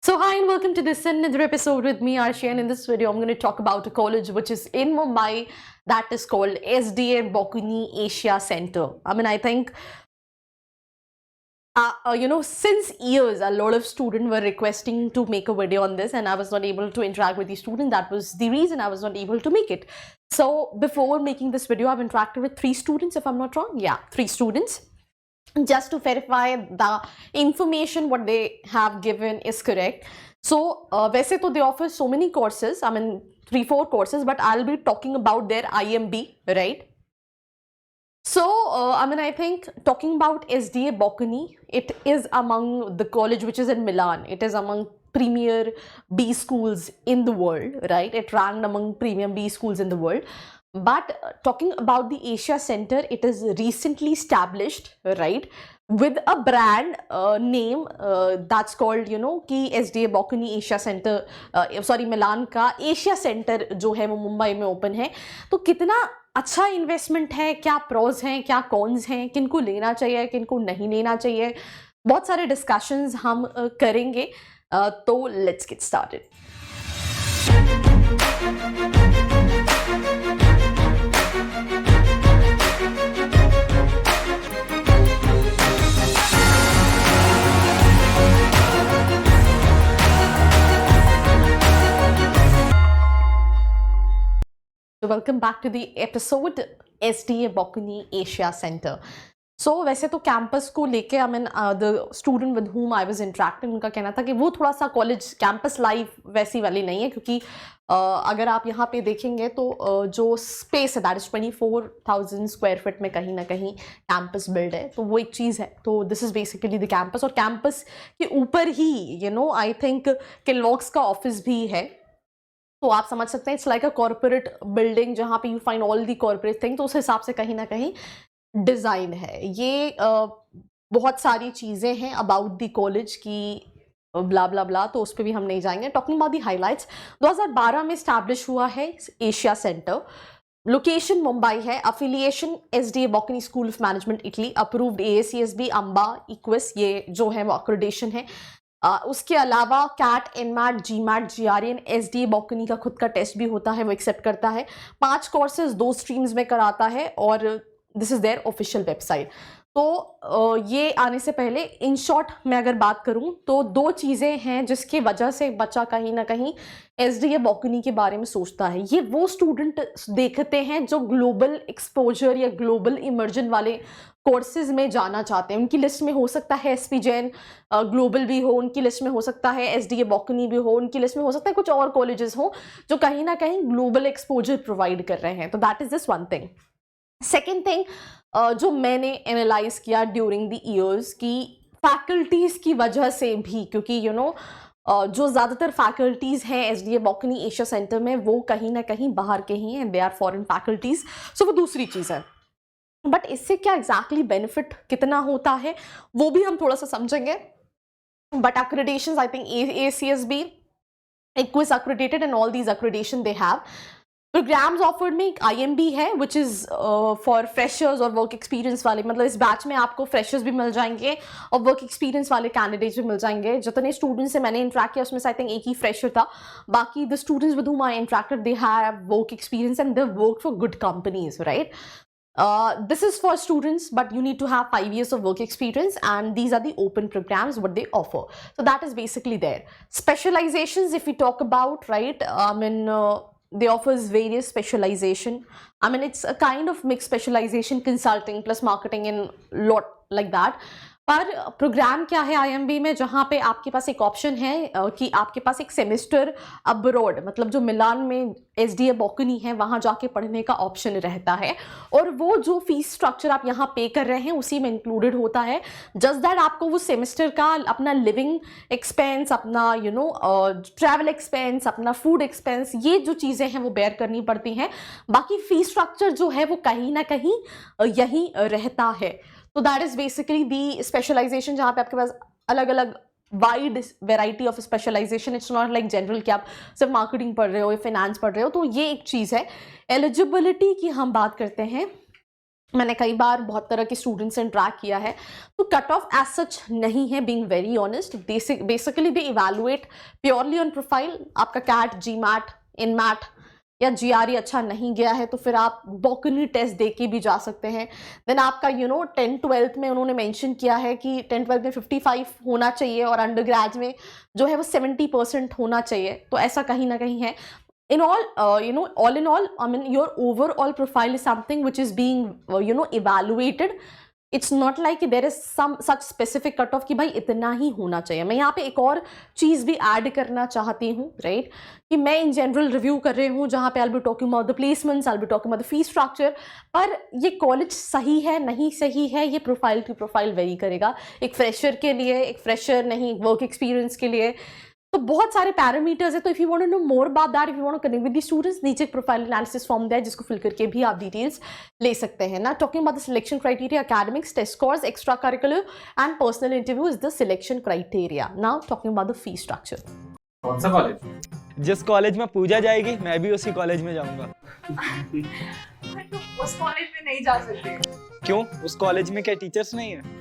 So hi and welcome to this another episode with me Arshi, and in this video I'm going to talk about a college which is in Mumbai that is called SDA Bokuni Asia Center. I think since years a lot of students were requesting to make a video on this and I was not able to interact with the student. That was the reason I was not able to make it. So before making this video I've interacted with 3 students, if I'm not wrong. Yeah, 3 students, just to verify the information what they have given is correct. So वैसे तो they offer so many courses, 3-4 courses, but I'll be talking about their IMB, right? So I think talking about SDA Bocconi, it is among the college which is in Milan. It is among premier B schools in the world, right? It ranked among premium B schools in the world. But talking about the Asia Center, it is recently established, right, with a brand name that's called, कि SDA Bocconi Asia Center, मिलान का Asia centre जो है वो मुंबई में open है. तो कितना अच्छा इन्वेस्टमेंट है, क्या प्रोज हैं, क्या कॉन्स हैं, किनको लेना चाहिए, किनको नहीं लेना चाहिए, बहुत सारे डिस्कशंस हम करेंगे. तो let's get started. Welcome back to the episode SDA Bocconi Asia Center. So वैसे तो कैंपस को लेके the student with whom I was interacting, उनका कहना था कि वो थोड़ा सा कॉलेज कैंपस लाइफ वैसी वाली नहीं है, क्योंकि अगर आप यहाँ पे देखेंगे तो जो स्पेस है दैट इज 24,000 स्क्वायर फीट में कहीं ना कहीं कैंपस बिल्ड है. तो वो एक चीज़ है. तो this is basically the campus, और कैंपस के ऊपर ही आई थिंक केलॉग्स का ऑफिस भी है. तो आप समझ सकते हैं it's like a corporate building जहाँ पे you find all the corporate thing. तो उस हिसाब से कहीं ना कहीं डिज़ाइन है ये. बहुत सारी चीज़ें हैं अबाउट द कॉलेज की ब्ला ब्ला ब्ला, तो उस पर भी हम नहीं जाएंगे. टॉकिंग अबाउट दी हाईलाइट्स, 2012 में स्टैब्लिश हुआ है एशिया सेंटर. लोकेशन मुंबई है. Affiliation SDA Bocconi school of management Italy. Approved AACSB AMBA EQUIS, ये जो है वो अक्रेडिटेशन है. उसके अलावा CAT, NMAT, GMAT, GRE, SDA Bocconi का खुद का टेस्ट भी होता है, वो एक्सेप्ट करता है. 5 कोर्सेज 2 स्ट्रीम्स में कराता है, और this is there official website. तो ये आने से पहले इन शॉर्ट मैं अगर बात करूं तो 2 चीज़ें हैं जिसकी वजह से बच्चा कहीं ना कहीं SDA Bocconi के बारे में सोचता है. ये वो स्टूडेंट देखते हैं जो ग्लोबल एक्सपोजर या ग्लोबल इमर्जन वाले कोर्सेज में जाना चाहते हैं. उनकी लिस्ट में हो सकता है SP Jain ग्लोबल भी हो, उनकी लिस्ट में हो सकता है SDA Bocconi भी हो, उनकी लिस्ट में हो सकता है कुछ और कॉलेजेस हो जो कहीं ना कहीं ग्लोबल एक्सपोजर प्रोवाइड कर रहे हैं. तो that is this one thing. Second thing जो मैंने एनालाइज किया ड्यूरिंग द ईयर्स की फैकल्टीज़ की वजह से भी, क्योंकि जो ज़्यादातर फैकल्टीज़ हैं SDA Bocconi एशिया सेंटर में वो कहीं ना कहीं बाहर के ही हैं, दे आर फॉरेन फैकल्टीज़. सो वो दूसरी चीज़ है. बट इससे क्या एग्जैक्टली बेनिफिट कितना होता है वो भी हम थोड़ा सा समझेंगे. But accreditations, I think AACSB, ICWIS accredited, and all these accreditation they have. Programs offered में एक IMB है विच इज़ फॉर फ्रेशर्स और वर्क एक्सपीरियंस वाले. मतलब इस बैच में आपको फ्रेशर्स भी मिल जाएंगे और वर्क एक्सपीरियंस वाले कैंडिडेट्स भी मिल जाएंगे. जितने स्टूडेंट्स से मैंने इंटरेक्ट किया उसमें से आई थिंक एक ही फ्रेशर था. बाकी the students with whom I interacted they have work experience and they work for good companies, right? This is for students, but you need to have 5 years of work experience, and these are the open programs what they offer. So that is basically there. Specializations, if we talk about, right, they offers various specialization. It's a kind of mixed specialization, consulting plus marketing and lot like that. पर programme क्या है IMB में, जहाँ पे आपके पास एक option है कि आपके पास एक सेमेस्टर अब्रॉड, मतलब जो मिलान में SDA Bocconi है वहाँ जाके पढ़ने का ऑप्शन रहता है. और वो जो फीस स्ट्रक्चर आप यहाँ पे कर रहे हैं उसी में इंक्लूडेड होता है. जस्ट दैट आपको वो सेमेस्टर का अपना लिविंग एक्सपेंस, अपना ट्रैवल एक्सपेंस, अपना फूड एक्सपेंस, ये जो चीज़ें हैं वो बेयर करनी पड़ती हैं. बाकी फीस स्ट्रक्चर जो है वो कहीं ना कहीं यही रहता है. तो that is basically the specialization, जहाँ पे आपके पास अलग अलग wide variety of specialization. It's not like general कि आप सिर्फ मार्केटिंग पढ़ रहे हो या फाइनेंस पढ़ रहे हो. तो ये एक चीज़ है. एलिजिबिलिटी की हम बात करते हैं मैंने कई बार बहुत तरह के स्टूडेंट्स से इंटरेक्ट किया है, तो कट ऑफ एज सच नहीं है, being very honest. Basically they evaluate purely on profile. आपका कैट, जी मैट, इन मैट या जीआरई अच्छा नहीं गया है तो फिर आप बॉकनी टेस्ट दे के भी जा सकते हैं। देन आपका 10th-12th में उन्होंने मेंशन किया है कि 10th-12th में 55 होना चाहिए और अंडर ग्रेड में जो है वो 70% होना चाहिए, तो ऐसा कहीं ना कहीं है। In all, all in all, I mean, your overall profile is something which is being, evaluated. It's not like there is some such specific cut off कि भाई इतना ही होना चाहिए। मैं यहाँ पे एक और चीज़ भी ऐड करना चाहती हूँ, राइट, कि मैं इन जनरल रिव्यू कर रही हूँ जहाँ पे I'll be talking about the placements, I'll be talking about the fee structure, पर ये कॉलेज सही है नहीं सही है ये प्रोफाइल टू प्रोफाइल वेरी करेगा। एक फ्रेशर के लिए, एक फ्रेशर नहीं, वर्क एक्सपीरियंस के लिए तो बहुत सारे पैरामीटर्स है। तो if you want to know more about that, if you want to connect with the students, नीचे प्रोफाइल एनालिसिस फॉर्म है जिसको फिल करके भी आप डिटेल्स ले सकते हैं ना। Talking about the selection criteria, academics, test scores, extra curricular and personal interview is the selection criteria. Now talking about the fee structure. कौन सा कॉलेज? जिस कॉलेज में पूजा जाएगी मैं भी उसी कॉलेज में जाऊंगा। उस कॉलेज में नहीं जा सकते। क्यों? उस कॉलेज में क्या टीचर्स नहीं है?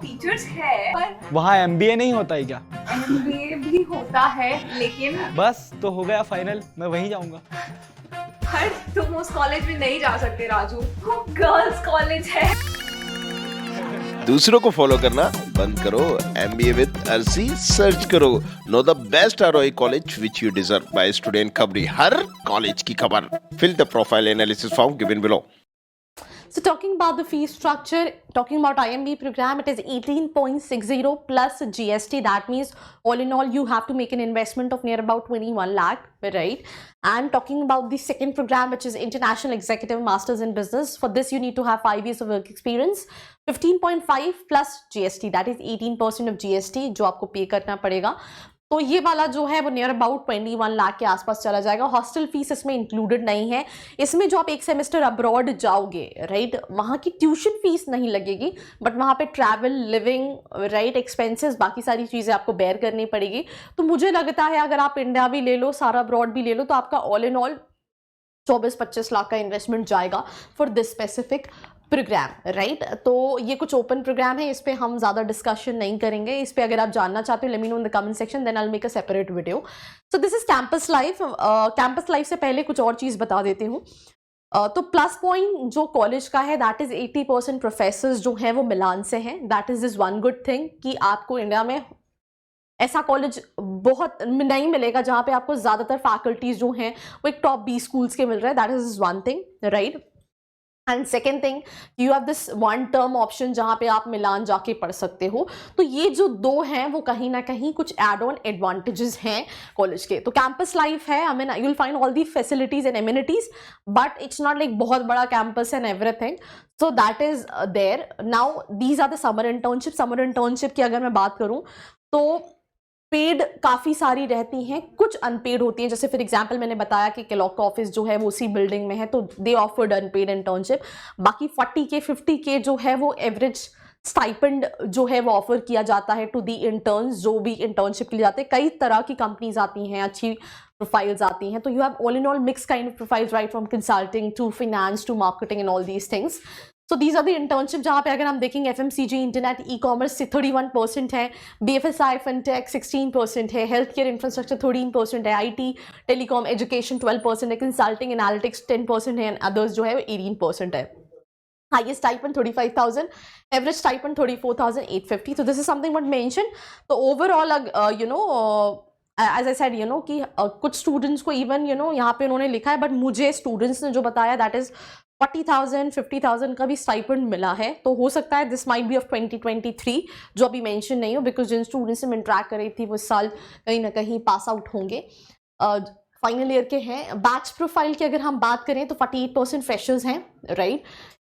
टीचर्स है पर वहाँ एमबीए नहीं होता है क्या? एमबीए भी होता है, लेकिन बस तो हो गया फाइनल, मैं वहीं जाऊंगा। पर तुम उस कॉलेज में नहीं जा सकते राजू, वो गर्ल्स कॉलेज है। दूसरों को फॉलो करना बंद करो, MBA विद अर्सी सर्च करो। Know the best ROI college which you deserve by student खबरी। हर कॉलेज की खबर। Fill the profile analysis form given below. So talking about the fee structure, talking about IMB program, it is 18.60 plus GST. That means all in all you have to make an investment of near about 21 lakh, right? And talking about the second program, which is International Executive Masters in Business, for this you need to have 5 years of work experience. 15.5 plus GST, that is 18% of GST जो आपको पे करना पड़ेगा। तो ये वाला जो है वो नियर अबाउट 21 लाख के आसपास चला जाएगा। हॉस्टल फीस इसमें इंक्लूडेड नहीं है। इसमें जो आप एक सेमेस्टर अब्रॉड जाओगे, राइट, वहाँ की ट्यूशन फीस नहीं लगेगी, बट वहाँ पे ट्रैवल, लिविंग, राइट, एक्सपेंसेस, बाकी सारी चीज़ें आपको बेयर करनी पड़ेगी। तो मुझे लगता है अगर आप इंडिया भी ले लो, सारा अब्रॉड भी ले लो, तो आपका ऑल इन ऑल 24-25 लाख का इन्वेस्टमेंट जाएगा for this specific programme, right. तो ये कुछ ओपन प्रोग्राम है, इस पे हम ज़्यादा डिस्कशन नहीं करेंगे। इस पे अगर आप जानना चाहते हो, let me know in the comment section, then I will make a separate video. So this is campus life. Campus life से पहले कुछ और चीज़ बता देती हूँ। तो प्लस पॉइंट जो कॉलेज का है, दैट इज 80% प्रोफेसर्स जो हैं वो मिलान से हैं। That is this one good thing कि आपको इंडिया में ऐसा कॉलेज बहुत नहीं मिलेगा जहाँ पे आपको ज़्यादातर फैकल्टीज जो हैं वो एक टॉप 20 स्कूल्स के मिल रहे हैं। That is one thing, right. And second thing, you have this one term option जहाँ पे आप मिलान जाके पढ़ सकते हो। तो ये जो दो हैं वो कहीं ना कहीं कुछ एड ऑन एडवांटेजेस हैं कॉलेज के। तो कैंपस लाइफ है, I mean you will find all the facilities and amenities, but it's not like बहुत बड़ा campus and everything. So that is there. Now these are the summer internship. Summer internship की अगर मैं बात करूँ तो paid काफ़ी सारी रहती हैं, कुछ अनपेड होती हैं। जैसे फॉर एग्जांपल मैंने बताया कि केलॉग का ऑफिस जो है वो उसी बिल्डिंग में है, तो दे ऑफर्ड अनपेड इंटर्नशिप। बाकी 40K 50K जो है वो एवरेज स्टाइपेंड जो है वो ऑफर किया जाता है टू दी इंटर्न्स जो भी इंटर्नशिप के लिए जाते हैं। कई तरह की कंपनीज आती हैं, अच्छी प्रोफाइल्स आती हैं। तो you have all in all mix kind of profiles, right from consulting to finance to marketing and all these things. So these are the internship जहाँ पे अगर हम देखेंगे FMCG, इंटरनेट, ई कॉमर्स से 31% है, BFSI फिनटेक 16% है, health care infrastructure 13% है, IT telecom education 12% है, कंसल्टिंग एनालिटिक्स 10% है, एंड अदर्स जो है वो 18% है। Highest stipend 35,000, average stipend 34,850. So this is something what mentioned. So overall, as I said, कि कुछ स्टूडेंट्स को इवन यहाँ पे उन्होंने लिखा है, बट मुझे स्टूडेंट्स ने जो बताया दैट इज 40,000 50,000 का भी स्टाइपेंड मिला है। तो हो सकता है दिस माइट बी ऑफ 2023, जो अभी मेंशन नहीं हो, बिकॉज जिन स्टूडेंट्स से मैं इंटरेक्ट कर रही थी वो इस साल कहीं ना कहीं पास आउट होंगे, फाइनल ईयर के हैं। बैच प्रोफाइल की अगर हम बात करें तो 48% फ्रेशर्स हैं, राइट।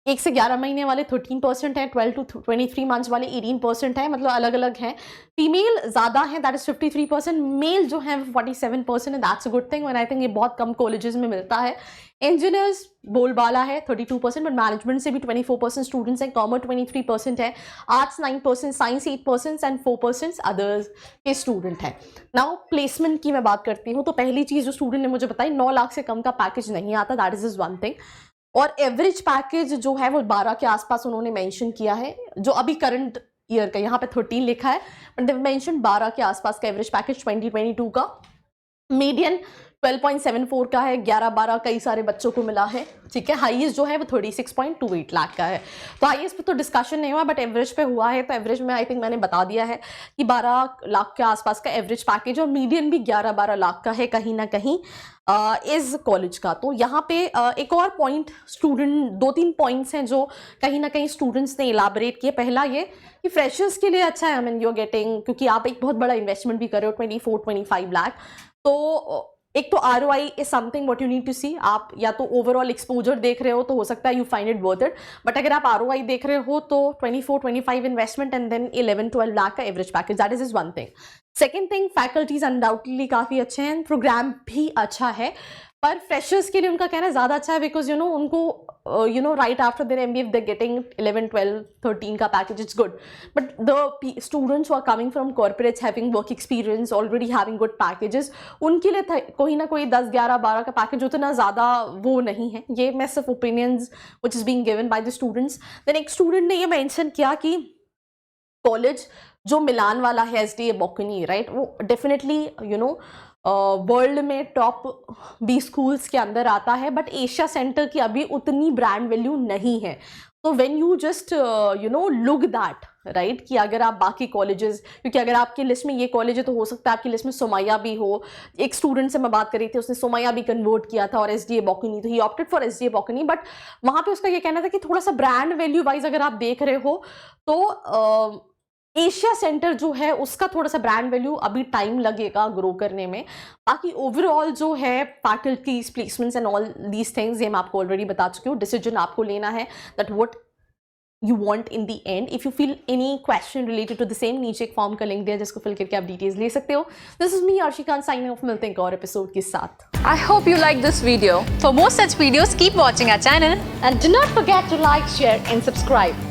1 से 11 महीने वाले 13% है, 12 to 23 मंथ्स वाले 18% है, मतलब अलग अलग हैं। फीमेल ज़्यादा है, दैट इज 53%। मेल जो है 47% है, दैट्स अ गुड थिंग, और आई थिंक ये बहुत कम कॉलेजेस में मिलता है। इंजीनियर्स बोलबाला है 32%, बट मैनेजमेंट से भी 24% स्टूडेंट्स हैं। कॉमर्स 23% है, आर्ट्स 9%, साइंस 8% एंड 4% अदर्स के स्टूडेंट हैं। नाउ प्लेसमेंट की मैं बात करती हूँ, तो पहली चीज़ जो स्टूडेंट ने मुझे बताई, 9 लाख से कम का पैकेज नहीं आता, दैट इज वन थिंग। और एवरेज पैकेज जो है वो 12 के आसपास उन्होंने मेंशन किया है, जो अभी करंट ईयर का, यहाँ पे 13 लिखा है बट दे मेंशन 12 के आसपास का एवरेज पैकेज 2022 का। मीडियन 12.74 का है, 11-12 कई सारे बच्चों को मिला है, ठीक है। हाईएस्ट जो है वो 36.28 लाख का है। तो हाईएस्ट पे तो डिस्कशन नहीं हुआ बट एवरेज पे हुआ है। तो एवरेज में आई थिंक मैंने बता दिया है कि 12 लाख के आसपास का एवरेज पैकेज और मीडियन भी 11-12 लाख का है कहीं ना कहीं इस कॉलेज का। तो यहाँ पे एक और पॉइंट स्टूडेंट, 2-3 पॉइंट्स हैं जो कहीं ना कहीं स्टूडेंट्स ने इलाबरेट किए। पहला ये कि फ्रेशर्स के लिए अच्छा है, I mean you are getting, क्योंकि आप एक बहुत बड़ा इन्वेस्टमेंट भी कर रहे हो 24-25 लाख। तो एक तो ROI is something what you need to see. आप या तो ओवरऑल एक्सपोजर देख रहे हो तो हो सकता है you find it worth it, but अगर आप ROI देख रहे हो तो 24-25 इन्वेस्टमेंट एंड देन 11-12 लाख का average package, that is one thing. Second thing, faculties undoubtedly काफ़ी अच्छे हैं, प्रोग्राम भी अच्छा है, पर फ्रेशर्स के लिए उनका कहना ज़्यादा अच्छा है बिकॉज उनको right after their MBA they're getting 11, 12, 13 का package, it's good. But the students who are coming from corporates having work experience already having good packages, उनके लिए कोई ना कोई 10, 11, 12 का पैकेज उतना ज़्यादा वो नहीं है। ये मैं सिर्फ opinions which is being given by the students. Then एक स्टूडेंट ने ये मेंशन किया कि कॉलेज जो मिलान वाला है SDA बोकानी, राइट, वो डेफिनेटली वर्ल्ड में टॉप 20 स्कूल्स के अंदर आता है, बट एशिया सेंटर की अभी उतनी ब्रांड वैल्यू नहीं है। तो when you just look that, right, कि अगर आप बाकी कॉलेजेस, क्योंकि अगर आपकी लिस्ट में ये कॉलेज है तो हो सकता है आपकी लिस्ट में सोमाया भी हो। एक स्टूडेंट से मैं बात कर रही थी, उसने सोमाया भी कन्वर्ट किया था और SDA बोकानी, तो ही ऑप्टेड फॉर SDA बोकानी। बट वहाँ पे उसका ये कहना था कि थोड़ा सा ब्रांड वैल्यू वाइज अगर आप देख रहे हो तो एशिया सेंटर जो है उसका थोड़ा सा ब्रांड वैल्यू अभी टाइम लगेगा ग्रो करने में। बाकी ओवरऑल जो है faculties, placements and all these things, ये मैं आपको ऑलरेडी बता चुकी हूँ। डिसीजन आपको लेना है that what you want in the end. If you feel any question related to the same, नीचे एक फॉर्म का लिंक दिया जिसको फिल करके आप डिटेल्स ले सकते हो। This is me Arshika signing off, मिलते हैं एक और एपिसोड के साथ। I hope you like this video. For more such videos, keep watching our channel. And do not forget to like, share and subscribe.